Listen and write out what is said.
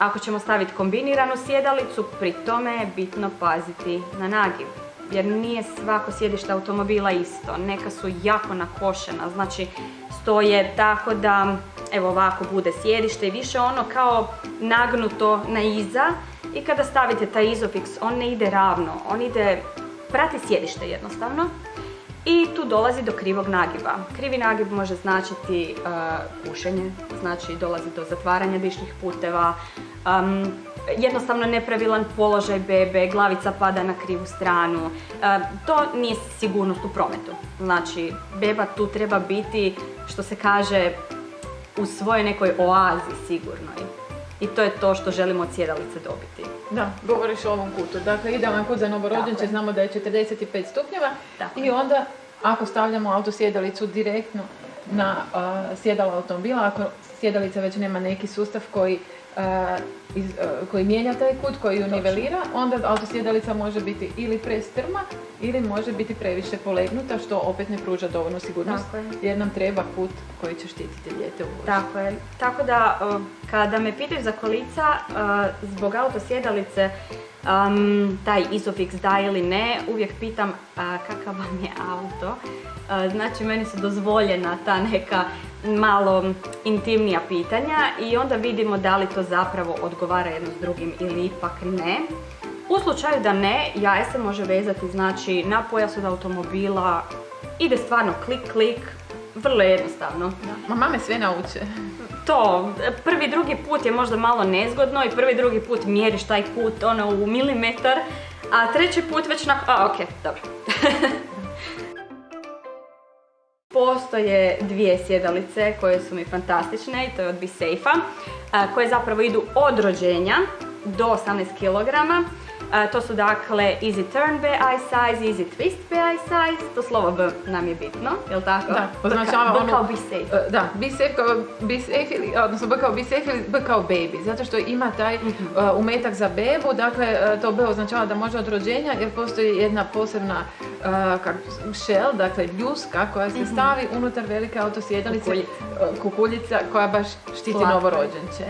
Ako ćemo staviti kombiniranu sjedalicu, pri tome je bitno paziti na nagib. Jer nije svako sjedište automobila isto. Neka su jako nakošena, znači stoje tako da, evo ovako bude sjedište i više ono kao nagnuto na iza. I kada stavite taj Isofix, on ne ide ravno, on ide, prati sjedište jednostavno. I tu dolazi do krivog nagiba. Krivi nagib može značiti pušenje, znači dolazi do zatvaranja dišnih puteva, jednostavno nepravilan položaj bebe, glavica pada na krivu stranu. To nije sigurnost u prometu. Znači, beba tu treba biti, što se kaže, u svojoj nekoj oazi sigurnoj. I to je to što želimo od sjedalice dobiti. Da, govoriš o ovom kutu. Dakle, idealan kut za novorođenče, znamo da je 45 stupnjeva. Tako. I onda, ako stavljamo autosjedalicu direktno na sjedalo automobila, ako sjedalica već nema neki sustav koji mijenja taj kut, koji ju nivelira, onda autosjedalica može biti ili prestrma ili može biti previše polegnuta, što opet ne pruža dovoljnu sigurnost, jer nam treba kut koji će štititi dijete u vožnji. Tako je. Tako da, kada me pitaju za kolica, zbog autosjedalice, taj Isofix da ili ne, uvijek pitam kakav vam je auto. Znači, meni su dozvoljena ta neka malo intimnija pitanja i onda vidimo da li to zapravo odgovara jedno s drugim ili ipak ne. U slučaju da ne, jaje se može vezati, znači, na pojas od automobila, ide stvarno klik, vrlo jednostavno. Ma mame sve nauče. To, prvi, drugi put je možda malo nezgodno i prvi, drugi put mjeriš taj kut u milimetar, a treći put već ok, dobro. Postoje dvije sjedalice koje su mi fantastične i to je od BeSafe-a, koje zapravo idu od rođenja do 18 kg. To su dakle Easy Turn BI Size, Easy Twist BI Size, to slovo B nam je bitno, jel' tako? Da, označava B kao BeSafe. Da, BeSafe kao BeSafe, odnosno B kao BeSafe ili B kao baby, zato što ima taj umetak za bebu, dakle to B označava da može od rođenja jer postoji jedna posebna shell, dakle ljuska koja se stavi unutar velike autosjedalice, kukuljica koja baš štiti novorođenče.